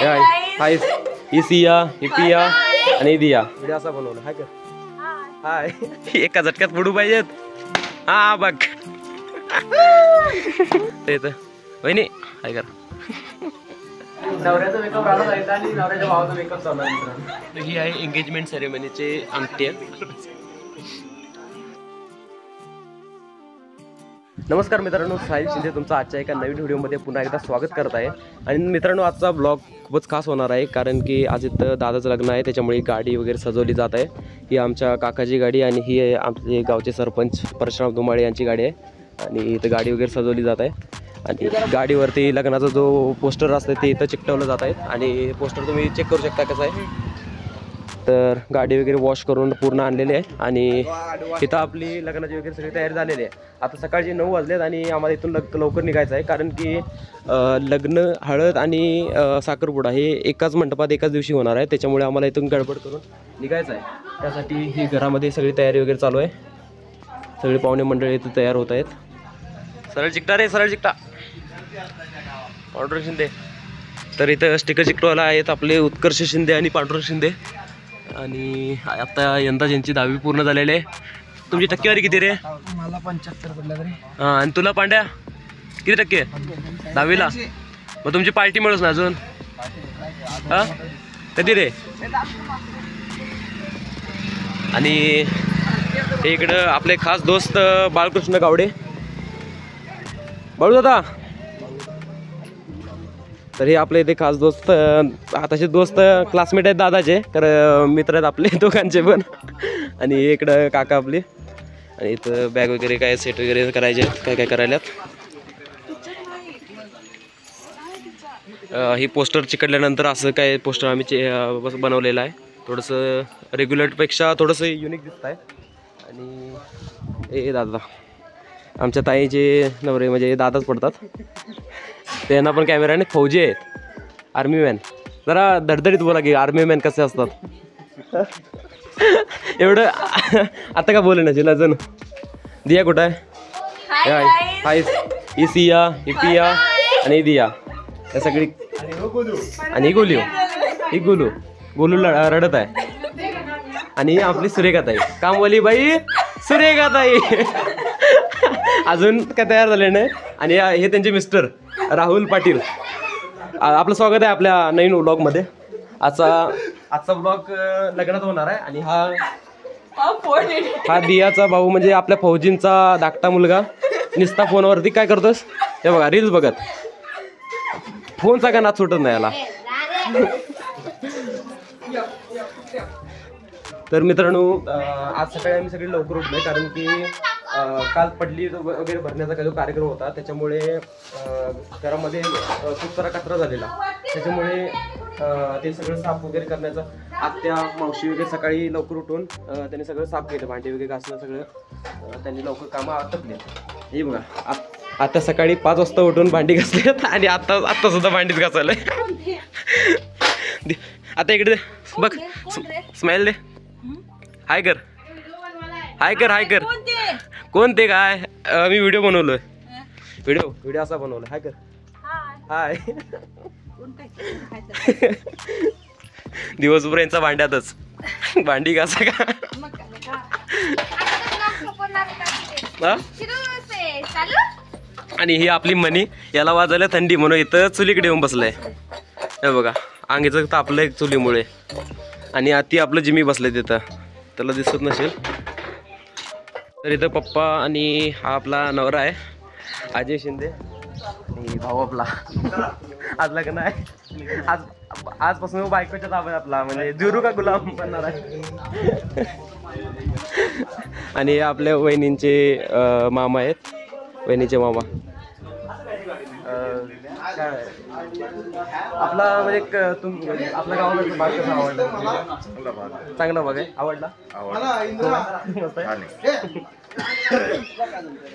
हाय हाय ही सिया ही पिया आणि दिया व्हिडिओ असा बनवला हाय का हाय एका झटक्यात फोडू पाहिजेत हा बघ ते तर वहिनी हाय कर नवऱ्याचा मेकअप राहिला जायचा आणि नवऱ्याच्या भावाचा मेकअप चालू आहे मित्रांनो. ही आहे एंगेजमेंट सेरेमनीचे अंगठी आहे. नमस्कार मित्रांनो, साहिल शिंदे तुमचं आजच्या एका नवीन व्हिडिओमध्ये पुन्हा एकदा स्वागत करत आहे. आणि मित्रांनो आजचा ब्लॉग खूपच खास होणार आहे कारण की आज इथं दादाचं लग्न आहे, त्याच्यामुळे गाडी वगैरे सजवली जात आहे. ही आमच्या काकाची गाडी आणि ही आहे आमचे गावचे सरपंच परशुराम धुमाळे यांची गाडी आहे आणि इथं गाडी वगैरे सजवली जात आहे. आणि गाडीवरती लग्नाचा जो पोस्टर असतं ते इथं चिकटवलं जात आहे आणि पोस्टर तुम्ही चेक करू शकता कसं आहे. तर गाडी वगैरे वॉश करून पूर्ण आणलेली आहे आणि इथं आपली लग्नाची वगैरे सगळी तयारी झालेली आहे. आता सकाळचे 9 वाजलेत आणि आम्हाला इथून लवकर निघायचं आहे कारण की लग्न हळद आणि साखरपुडा हे एकाच मंडपात एकाच दिवशी होणार आहे, त्याच्यामुळे आम्हाला इथून गडबड करून निघायचं आहे. त्यासाठी ही घरामध्ये सगळी तयारी वगैरे चालू आहे. सगळे पाहुणे मंडळी इथं तयार होत आहेत. सरळ चिकटा रे सरळ चिकटा पांडुरंग शिंदे. तर इथं स्टिकर चिकटवायला आहेत आपले उत्कर्ष शिंदे आणि पांडुरंग शिंदे. आणि आता यंदा ज्यांची 10वी पूर्ण झालेली आहे. तुमची टक्केवारी किती रे? मला 75 पडला तरी. हां आणि तुला पांड्या किती टक्के 10वीला? मग तुमची पार्टी मिळूच ना अजून? हां कधी रे? आणि हे इकडं आपले खास दोस्त बाळकृष्ण गावडे. बाळू दादा. तर हे आपले इथे खास दोस्त आताचे दोस्त क्लासमेट आहेत दादाचे, तर मित्र आहेत आपले दोघांचे पण. आणि इकडं काका आपले आणि इथं बॅग वगैरे काय सेट वगैरे करायचे काय काय करायल्यात. ही पोस्टर चिकटल्यानंतर असं काय पोस्टर आम्ही बनवलेलं आहे. थोडंसं रेग्युलरपेक्षा थोडंसं युनिक दिसत आहे. आणि हे दादा आमच्या ताईचे नवरे म्हणजे दादाच पडतात, त्यांना पण कॅमेरा आणि फौजी आहेत आर्मी मॅन. जरा धडधडीत बोला की आर्मी मॅन कसे असतात एवढं आता का बोले ना अजून. दिया कुठं आहे? हाय हाय ही सिया ही पिया आणि दिया या सगळी. आणि ही गोलू रडत आहे. आणि आपली सुरेखाताई कामवाली बाई सुरेखाताई अजून काय तयार झाले नाही. आणि हे त्यांचे मिस्टर राहुल पाटील. आपलं स्वागत आहे आपल्या नवीन व्लॉगमध्ये. आजचा ब्लॉग लग्नात होणार आहे. आणि हा दियाचा भाऊ म्हणजे आपल्या फौजींचा धाकटा मुलगा. निस्ता फोनवरती काय करतोस हे बघा रील्स बघत. फोनचा का नाच सुटत नाही याला. तर मित्रांनो आज सकाळी आम्ही सगळे लवकर उठलोय कारण की काल पडली वगैरे भरण्याचा काही कार्यक्रम होता, त्याच्यामुळे घरामध्ये खूप सारा कचरा झालेला, त्याच्यामुळे ते सगळं साफ वगैरे करण्याचं आत्या मावशी वगैरे सकाळी लवकर उठून त्यांनी सगळं साफ केलं. भांडी वगैरे घासणं सगळं त्यांनी लवकर कामं आटपले. हे बघा आता सकाळी 5 वाजता उठून भांडी घासलेत आणि आत्ता सुद्धा भांडीच घासायला. आता इकडे बघ स्माईल दे. हाय कर हाय कर हाय कर. कोण ते काय मी व्हिडिओ बनवलोय. व्हिडिओ असा बनवलाय. हाय कर हाय. दिवसभर यांचा भांड्यातच भांडी घासा का. आणि ही आपली मनी याला वाजायला थंडी म्हणून इथं चुलीकडे येऊन बसलाय. हे बघा अंगीचं तापलं एक चुलीमुळे. आणि ती आपलं जिमी बसलंय तिथं, त्याला दिसत नसेल. तर इथं पप्पा आणि हा आपला नवरा आहे अजय शिंदे आणि भाऊ आपला. आज लग्न आहे. आजपासून बायकोच्या ताब्यात आपला म्हणजे जुरू का गुलाम बनणार आहे. आणि आपल्या वहिनींचे मामा आहेत, वहिनीचे मामा. काय आपला म्हणजे आपल्या गावाला भाग कसा आवडला? चांगला भाग आहे. आवडला?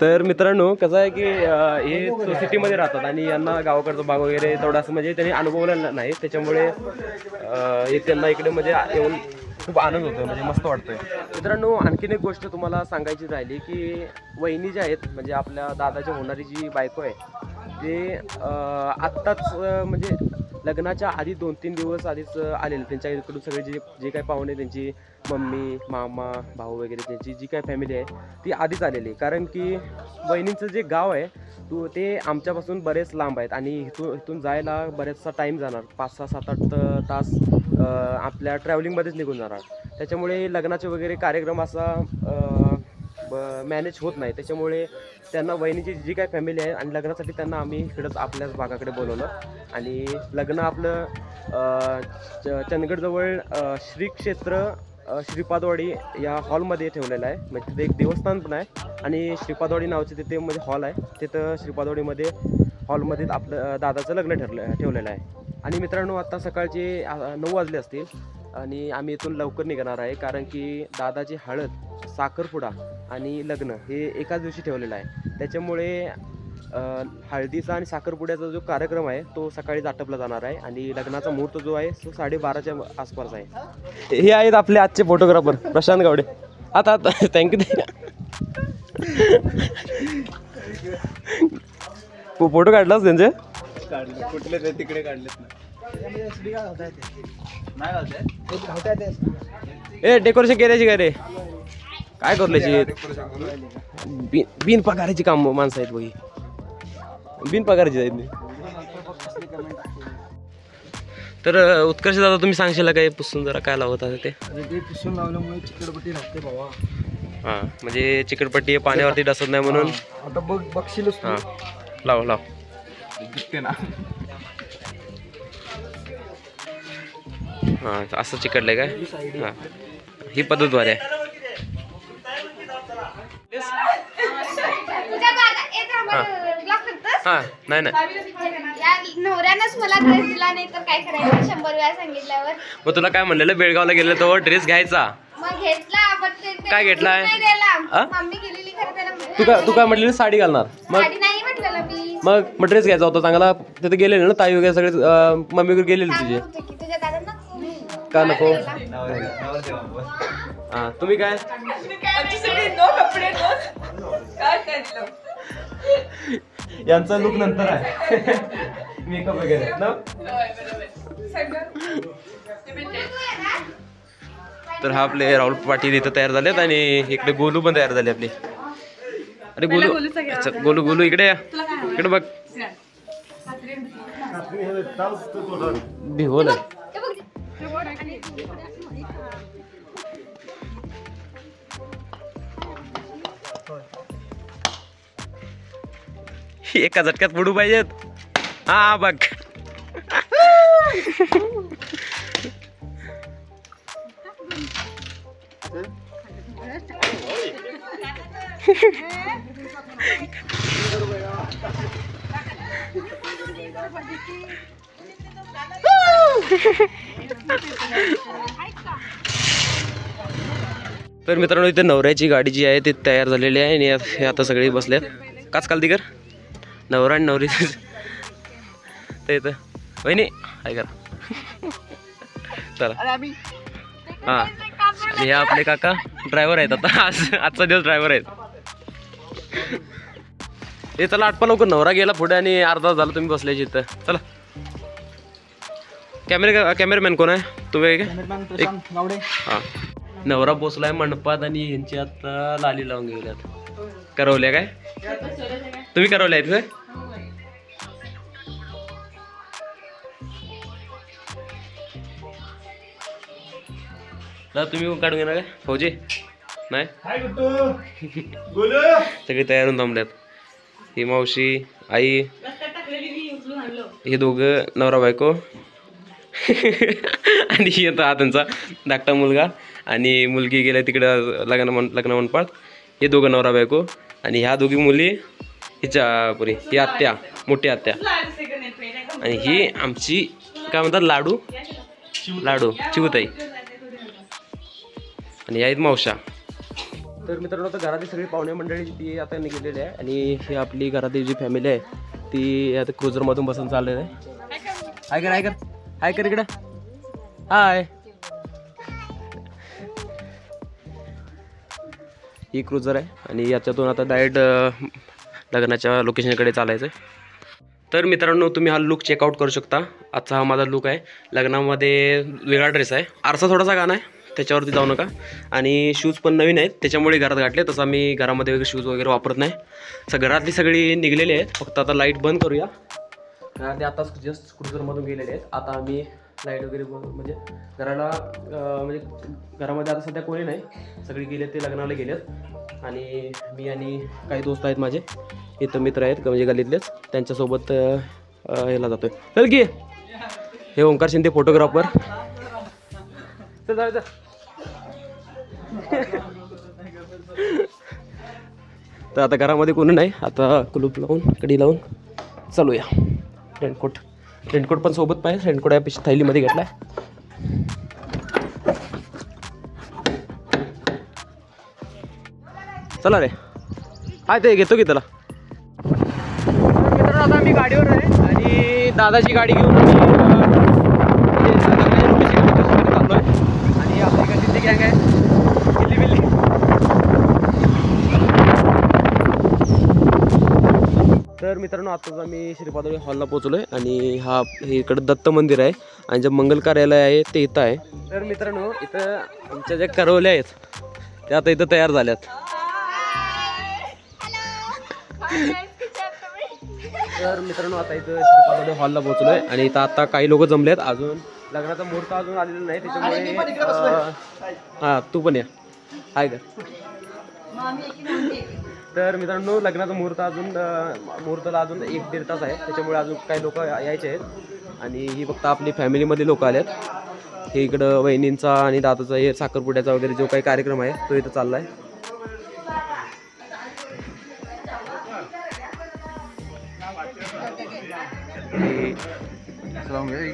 तर मित्रांनो कसं आहे की हे सोसायटीमध्ये राहतात आणि यांना गावाकडचा भाग वगैरे तेवढा असं म्हणजे त्यांनी अनुभवलेला नाही, त्याच्यामुळे हे त्यांना इकडे म्हणजे येऊन खूप आनंद होतो, म्हणजे मस्त वाटतोय. मित्रांनो आणखीन एक गोष्ट तुम्हाला सांगायची राहिली की वहिनी ज्या आहेत म्हणजे आपल्या दादाच्या होणारी जी बायको आहे ते आत्ताच म्हणजे लग्नाच्या आधी 2-3 दिवस आधीच आलेले. त्यांच्या इकडून सगळे जे काही पाहुणे, त्यांची मम्मी, मामा, भाऊ वगैरे त्यांची जी काही फॅमिली आहे ती आधीच आलेली. कारण की वहिनींचं जे गाव आहे ते आमच्यापासून बरेच लांब आहेत आणि इथून जायला बरेचसा टाईम जाणार. 5-6, 7-8 तास आपल्या ट्रॅव्हलिंगमध्येच निघून जाणार. त्याच्यामुळे लग्नाचे वगैरे कार्यक्रम असा मॅनेज होत नाही. त्याच्यामुळे त्यांना वहिनीची जी काही फॅमिली आहे आणि लग्नासाठी त्यांना आम्ही इकडंच आपल्याच भागाकडे बोलवलं. आणि लग्न आपलं चंदगडजवळ श्री क्षेत्र श्रीपादवाडी या हॉलमध्ये ठेवलेलं आहे. म्हणजे तिथे एक देवस्थान पण आहे आणि श्रीपादवाडी नावाचे तिथे म्हणजे हॉल आहे. तिथं श्रीपादवाडीमध्ये हॉलमध्ये आपलं दादाचं लग्न ठेवलेलं आहे. आणि मित्रांनो, आता सकाळचे 9 वाजले असतील आणि आम्ही इथून लवकर निघणार आहे. कारण की दादाची हळद, साखरपुडा आणि लग्न हे एकाच दिवशी ठेवलेलं आहे. त्याच्यामुळे हळदीचा आणि साखरपुड्याचा जो कार्यक्रम आहे तो सकाळीच आटपला जाणार आहे आणि लग्नाचा मुहूर्त जो आहे तो 12:30च्या आसपास आहे. हे आहेत आपले आजचे फोटोग्राफर प्रशांत गावडे. आता थँक्यू. फोटो काढलास त्यांचे? कुठले ते तिकडे काढलेत ए डेकोरेशन करायची काय रे? काय करल्याची? बिन पगाराची काम माणसं आहेत बघी. बिन पगाराची आहेत. तर उत्कर्ष दादा, तुम्ही सांगशील काय पुसून जरा काय लावत आहे ते? ते पुसून लावल्यामुळे चिकटपट्टी लागते बाबा. हां, म्हणजे चिकटपट्टी पाण्यावरती डसत नाही म्हणून. आता बघशीलच. हां, लाव दिसते ना. हां, असं चिकटलंय काय? हां, ही पद्धत भारी आहे. हां, नाही नवऱ्यानंच मला ड्रेस दिला नाही तर काय करायचं 100 वेळा सांगितल्यावर. मग तुला काय म्हणलेलं बेळगावला गेलं तो ड्रेस घ्यायचा? मग घेतला पण ते काय घेतलाय? नाही दिला. मम्मी गेलेली खरं त्याला. तू काय म्हटलेलं साडी घालणार? मग साडी नाही म्हटलेलं मी. मग ड्रेस घ्यायचा होता चांगला. तिथे गेलेले ना ताई वगैरे सगळे, मम्मी वगैरे गेलेली तुझी. सांगत होते की तुझ्या दादांना का नको? हां, तुम्ही काय? यांचा लुक नंतर आहे. मेकअप वगैरे ना. तर हा आपले राहुल पाटील इथं तयार झालेत आणि इकडे गोलू पण तयार झाले आपले. अरे गोलू इकडे या. इकडे बघ. भिवल आहे. एका झटक्यात पडू पाहिजेत. हा बघ. तर मित्रांनो, इथे नवऱ्याची गाडी जी आहे ती तयार झालेली आहे आणि हे आता सगळे बसल्यात. काच काल दिगर नवरा आणि नवरी तर इथं वहिनी काय करा. चला. हां, हे आपले काका ड्रायव्हर आहेत. आता आजचा दिवस ड्रायव्हर आहेत. हे चला आटपा लवकर. नवरा गेला पुढे आणि अर्धा तास झाला तुम्ही बसल्याची इथं. चला. कॅमेरामॅन कोण आहे? तुम्ही काय? हां, नवरा पोचलाय मंडपात आणि ह्यांची आता लाली लावून गेल्यात. करवल्या काय? तुम्ही करवल्या आहेत काय? तुम्ही काढून घेणार काय फौजी? नाही, सगळे तयार होऊन थांबल्यात. ही मावशी, आई, हे दोघं नवरा बायको आणि हा त्यांचा धाकटा मुलगा आणि मुलगी गेल्या तिकडं लग्न मंडपात. हे दोघं नवरा बायको आणि ह्या दोघी मुली हिच्या पुरी. ही आत्या, मोठी आत्या आणि ही आमची काय म्हणतात लाडू चिवताई आणि या आहेत मावशा. तर मित्रांनो, आता घरातली सगळी पाहुणे मंडळी ती आता निघालेली आहे आणि ही आपली घरातली जी फॅमिली आहे ती आता क्रुझरमधून बसून चाललेली आहे. हाय कर इकडं. हाय. ही क्रुझर आहे आणि याच्यातून आता डायरेक्ट लग्नाच्या लोकेशनकडे चालायचं आहे. तर मित्रांनो तुम्ही हा लुक चेकआउट करू शकता. आजचा हा माझा लुक आहे. लग्नामध्ये वेगळा ड्रेस आहे. आरसा थोडासा घाण आहे, त्याच्यावरती जाऊ नका. आणि शूज पण नवीन आहेत, त्याच्यामुळे घरात घातले. तसं आम्ही घरामध्ये वगैरे शूज वगैरे वापरत नाही. घरातली सगळी निघलेली आहेत. फक्त आता लाईट बंद करूया. ते आताच जस्ट क्रुझरमधून गेलेले आहेत. आता आम्ही लाईट वगैरे म्हणजे घराला म्हणजे घरामध्ये आता सध्या कोणी नाही, सगळे गेलेत, ते लग्नाला गेलेत. आणि मी आणि काही दोस्त आहेत माझे इथं, मित्र आहेत म्हणजे गल्लीतलेच, त्यांच्यासोबत ह्याला जातो आहे. चल की हे ओंकार शिंदे फोटोग्राफर. चल जायचं. तर आता घरामध्ये कोणी नाही. आता कुलूप लावून कडी लावून चालूया. रेनकोट पण सोबत पाहिजे. रेनकोट या पिशवी थैलीमध्ये घेतलाय. चला रे, हाय ते घेतो की त्याला. मित्रांनो आता आम्ही गाडीवर आहे आणि दादाची गाडी घेऊन आम्ही चाललो आहे. आणि आपली गल्लीची गँग आहे गिल्ली बिल्ली. तर मित्रांनो आताच आम्ही श्रीपादोळी हॉलला पोहोचलो आहे. आणि हा हे इकडं दत्त मंदिर आहे आणि जे मंगल कार्यालय आहे ते इथं आहे. तर मित्रांनो इथं आमच्या ज्या करवल्या आहेत त्या आता इथं तयार झाल्यात. तर मित्रांनो आता इथं श्रीपादोळी हॉलला पोहोचलो आहे आणि इथं आता काही लोक जमले आहेत. अजून लग्नाचा मुहूर्त अजून आलेला नाही, त्याच्यामुळे हां तू पण या आहे का. तर मित्रांनो लग्नाचा मुहूर्ताला अजून 1-1.5 तास आहे, त्याच्यामुळे अजून काही लोक यायचे आहेत. आणि ही फक्त आपली फॅमिलीमध्ये लोक आले आहेत. हे इकडं वहिनींचा आणि दादाचा हे साखरपुड्याचा वगैरे जो काही कार्यक्रम आहे तो इथं चालला आहे.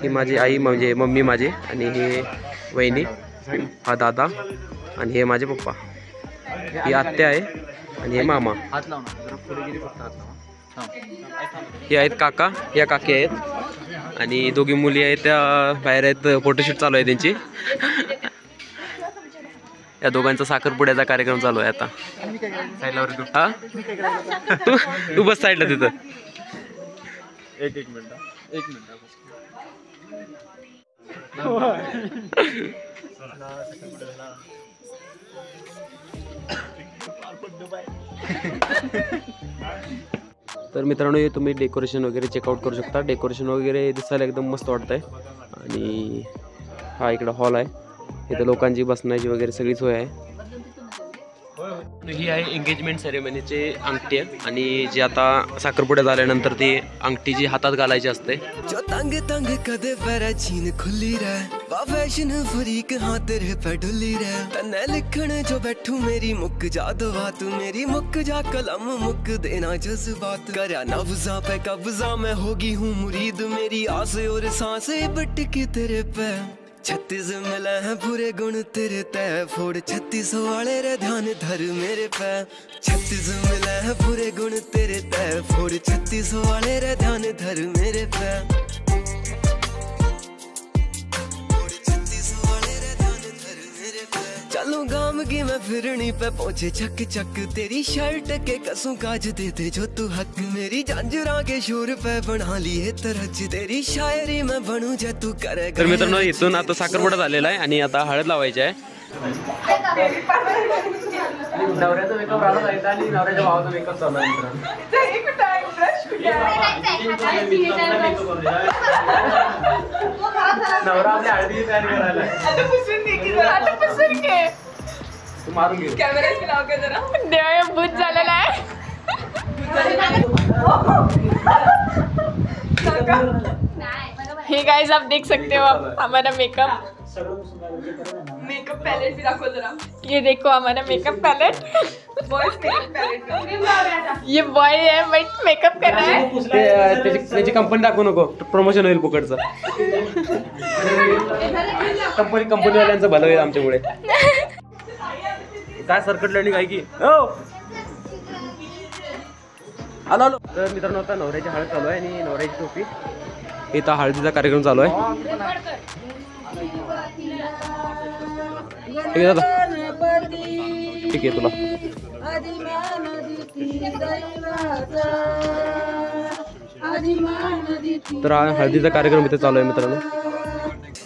ही माझी आई म्हणजे मम्मी माझी, आणि हे वहिनी, हा दादा, आणि हे माझे पप्पा, ही आत्या आहे आणि हे मामा. हे आहेत काका, या काकी आहेत आणि दोघी मुली आहेत त्या बाहेर आहेत. फोटोशूट चालू आहे त्यांची. या दोघांचा साखरपुड्याचा कार्यक्रम चालू आहे आता. हा तू बस साईडला तिथं. एक मिनिट तर मित्रांनो हे तुम्ही डेकोरेशन वगैरे चेकआउट करू शकता. डेकोरेशन वगैरे दिसायला एकदम मस्त वाटतंय. आणि हा इकडं हॉल आहे, इथं लोकांची बसण्याची वगैरे सगळी सोय आहे. ही आहे एंगेजमेंट सेरेमनीची अंगठी आहे. आणि जी आता साखरपुड्या झाल्यानंतर ती अंगठी जी हातात घालायची असते. जो तंग तंग कदे पैरा चीन खुली रह वा फैशन फरीक हाँ तेरे पे डुली रह तन्ने लिखण जो बैठू मेरी मुक जा दुआ तू मेरी मुक जा कलम मुक देना जज्बात करया नब्ज़ा पे कब्जा मैं होगी हूँ मुरीद मेरी आस और सांस बटकी तेरे पे 36 मिले हैं पूरे गुण तेरे तय फोड़ 36 वाले रे ध्यान धर मेरे पे 36 मिले हैं पूरे गुण तेरे तय फोड़ 36 वाले रे ध्यान धर मेरे पे चलूं गाम की मैं फिरनी पे पहुंचे चक चक तेरी शर्ट के कसों काज दे दे जो तू हक मेरी जंजरा के शोर पे बना लिए तरज तेरी शायरी में बनू जे तू करे. तर मित्रांनो इथून आता साखरपुडा झालेला आहे आणि आता हळद लावायची आहे. नवऱ्याचा मेकअप राहिला जायचा आणि नवऱ्याच्या भावाचा मेकअप चालू आहे नवरा आपल्या हळदीची तयारी करायला. तू मारून घे देव भूत झालेला आहे. हे गाइस आप देख सकते हो हमारा मेकअप पैलेट भी रखो जरा. ये देखो हमारा मेकअप पैलेट. ये बॉय है बट मेकअप कर रहा है. त्याची कंपनी दाखवू नको, प्रमोशन होईल फुकटचं. कंपनीवाल्यांचं भलं होईल आमच्यामुळे. काय सरकटलं आणि काय की आलो. तर मित्रांनो आता नवऱ्याची हळद चालू आहे आणि नवऱ्याची टोपी. इथं हळदीचा कार्यक्रम चालू आहे. ठीक आहे दादा, ठीक आहे तुला. तर हा हळदीचा कार्यक्रम इथे चालू आहे मित्रांनो.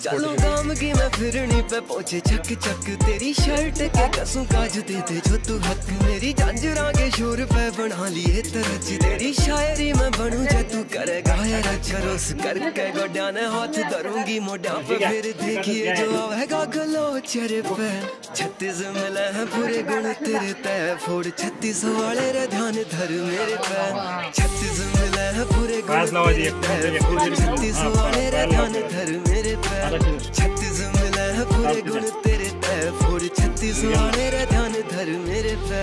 चलो गाम की मैं फिरनी पे पहुंचे चक चक तेरी शर्ट के कसू काज दे दे जो तू हक मेरी झांझरा के शोर पे बना लिए तरज तेरी शायरी में बनूं जे तू करेगा है रचरोस करके गोड्या ने हाथ धरूंगी मोढा पे फिर देखिए जो आवेगा गलो चेहरे पे 36 मिले हैं पूरे गुण तेरे तय फोड़ 36 वाले रे ध्यान धर मेरे पे 36 मिले हैं पूरे गुण तेरे तय फोड़ 36 वाले रे ध्यान धर मेरे पे 36 मिले हैं पूरे गुण तेरे तय फोड़ 36 वाले रे ध्यान धर मेरे पे.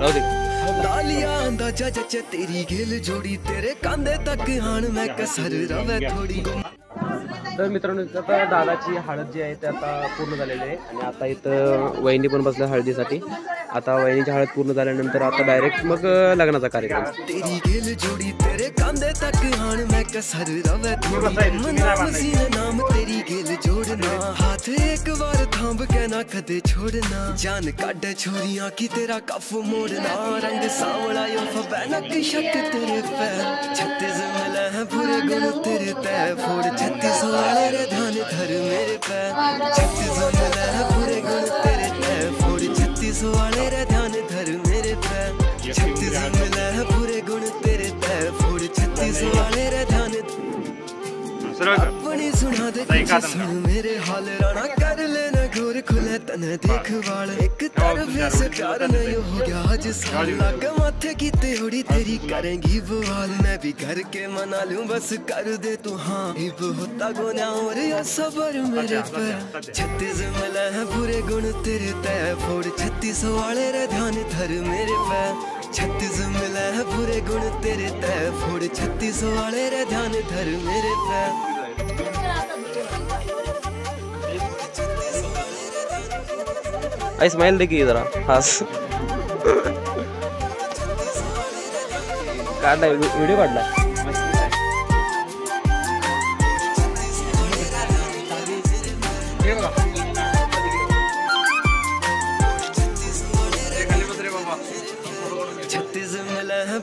राहू दे. लालिया अंदाजा जच तेरी गेल जोड़ी तेरे कांदे तक हाण मैं कसर रवे थोड़ी. तर मित्रांनो आता दादाची हळद जी आहे ते आता पूर्ण झालेली आहे आणि आता इथं वहिनी पण बसल्या हळदीसाठी. आता वहिनीची हळद पूर्ण झाल्यानंतर आता डायरेक्ट मग लग्नाचा कार्यक्रम. तेरी गेल जोड़ी तेरे कांदे तक हाण मैं कसर रवे थोड़ी मसीने नाम तेरी गेल जोड़ना हाथ एक बार थांब के ना कदे छोड़ना जान काटे छोरियां की तेरा कफ मोड़ना रंग सावला यो फबैनक शक तेरे पे 36 मिले हैं पूरे गुण तेरे तय फोड़ 36 वाले रे ध्यान धर मेरे पे 36 मिले हैं पूरे गुण तेरे तय फोड़ 36 वाले रे ध्यान धर मेरे पे 36 मिले हैं पूरे गुण तेरे तय फोड़ 36 वाले रे ध्यान अपनी सुना दे सुन मेरे हाल राना कर लेना घोर खुले तने देख वाल एक तरफ से प्यार नहीं हो गया आज साल लग माथे की तेड़ी तेरी करेंगी बवाल मैं भी घर के मना लूं बस कर दे तू हाँ इब होता गोना और या सबर मेरे पे 36 मिले हैं पूरे गुण तेरे तय फोड़ 36 वाले रे ध्यान धर मेरे पे 36 मिले हैं पूरे गुण तेरे तय फोड़ 36 वाले रे ध्यान धर मेरे पे. स्माइल देखिए जरा खास काढलाय व्हिडिओ काढलाय.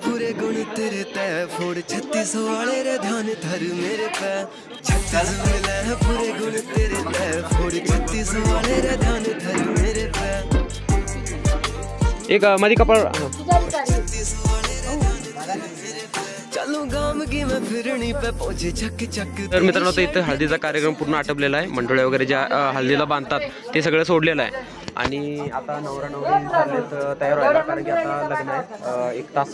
पूरे गुण तेरे तय फोड़ 36 वाले रे ध्यान धर मेरे पे 36 मिले हैं पूरे गुण तेरे तय फोड़ 36 वाले रे ध्यान धर मेरे पे. एक माझी कपाळ चलो गाम की मैं फिरनी पे पहुंचे चक चक. तर मित्रांनो आता इथं हळदीचा कार्यक्रम पूर्ण आटपलेला आहे. मंडोळ्या वगैरे ज्या हळदीला बांधतात ते सगळं सोडलेलं आहे आणि आता नवरा नवरी चाललेत तयार व्हायला कारण की आता लग्न आहे. 1 तास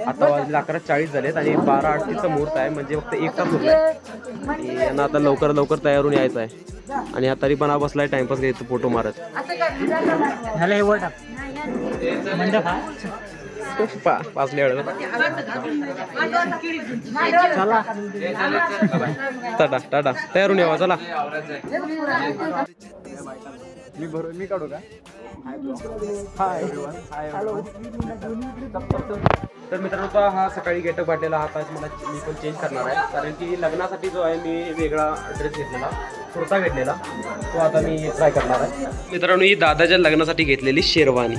आता वाजले 11:40 झालेत आणि 12:38चा मुहूर्त आहे म्हणजे फक्त 1 तास उरला आहे आणि यांना आता लवकर लवकर तयार होऊन यायचं आहे आणि आता तरी पण हा बसलाय टाइमपास घ्यायचं फोटो मारत. पाचले टाटा टाटा तयार होऊन यावा चला. मी काढू का? तर मित्रांनो हा सकाळी गेटअप वाटलेला हा आता मला मी पण चेंज करणार आहे कारण की लग्नासाठी जो आहे मी वेगळा ड्रेस घेतलेला कुर्ता घेतलेला तो आता मी ट्राय करणार आहे. मित्रांनो ही दादाच्या लग्नासाठी घेतलेली शेरवानी